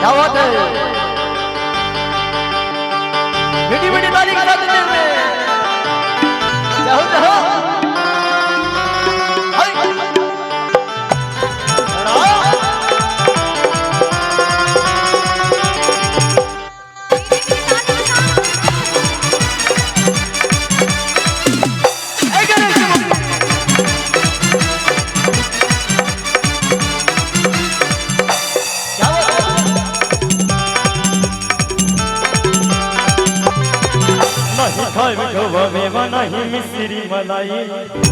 क्या बात है, मीठी मीठी ताली का साथ देते हुए जाओ जाओ खाए गोवा में बनाही मिश्री मलाई, नहीं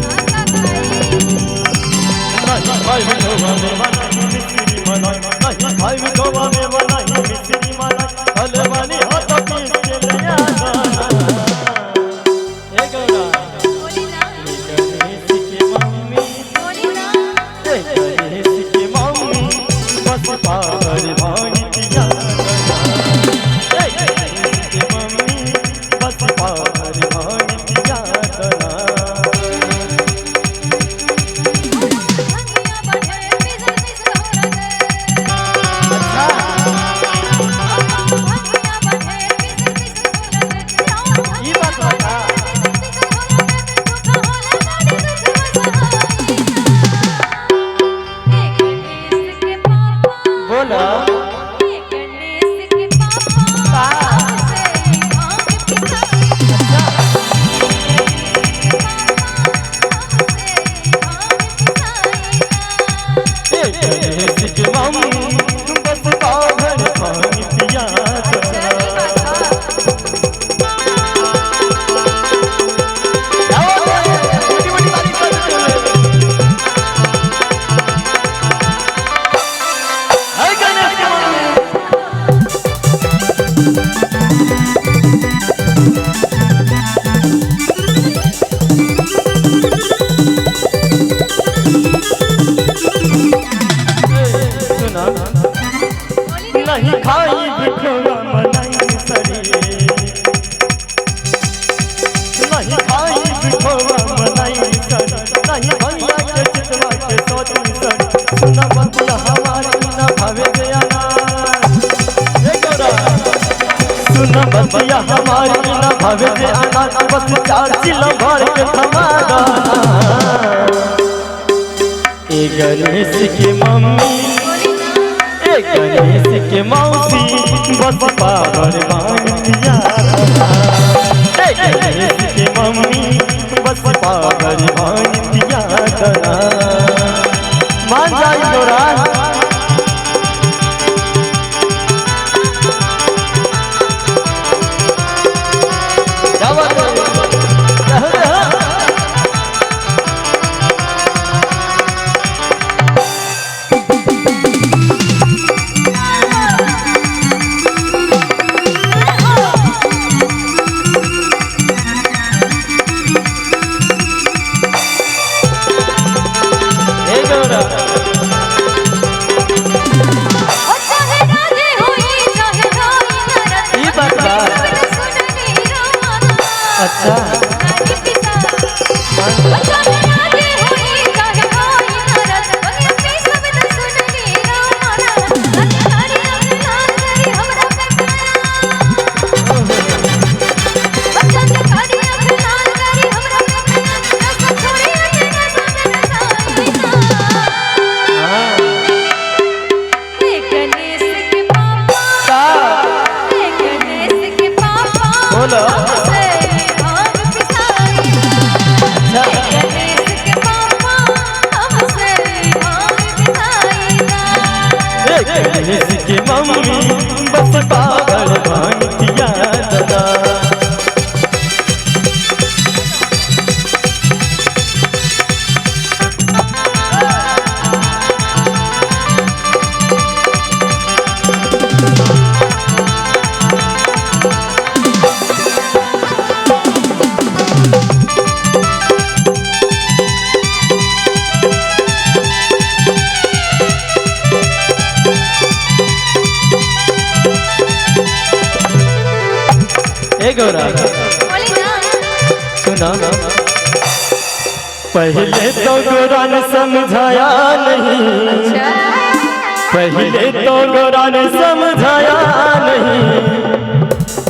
खाए गोवा में बनाही मिश्री मलाई, नहीं खाए गोवा में बनाही मिश्री मलाई, हलवानी हाथ पीस के ले आना। ए गौरा बोली ना, गणेश की मम्मी बोली ना, गणेश की मम्मी बस पावर भांगी पिया, गणेश की मम्मी बस पावर नहीं खाई बिखोवा मलाई सरी, नहीं खाई बिखोवा मलाई सरी, नहीं भैया के चितवा के सोची सरी, सुना बतिया हमारी ना भावे गयाना, सुना बतिया हमारी ना भावे गयाना, बस चार चिल्ला भर के थमा गाना। ए गणेश की मम्मी गणेश के मौसी बस पावर मांगिया, गणेश के मम्मी बस पावर मांगिया, मान जाई तोरा के मम्मी बस पागल भांगिया दादा। गौरा सुना पहले तो गौरा ने समझाया नहीं, पहले तो गोरा ने समझाया नहीं,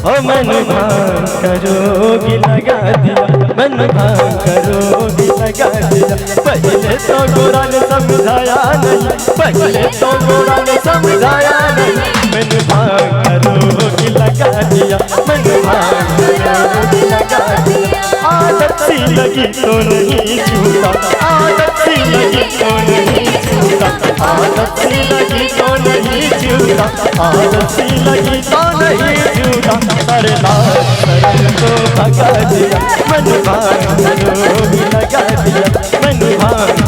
ओ मन भांग करोगी लगा दिया, मन भांग करोगी लगा दिया। पहले तो गोरा ने समझाया नहीं, पहले तो गोरा ने समझाया नहीं, मन भांग करोगी लगा दिया, मन भांग करोगी लगा दिया। आदत सी लगी तो नहीं छूटा, आदत सी लगी तो नहीं छूटा, आदत सी लगी तो नहीं छूटा, आदत सी लगी तो नहीं छूटा। अरे लाल शरण को भगा दिया, मन भांग करोगी लगा दिया, मन भांग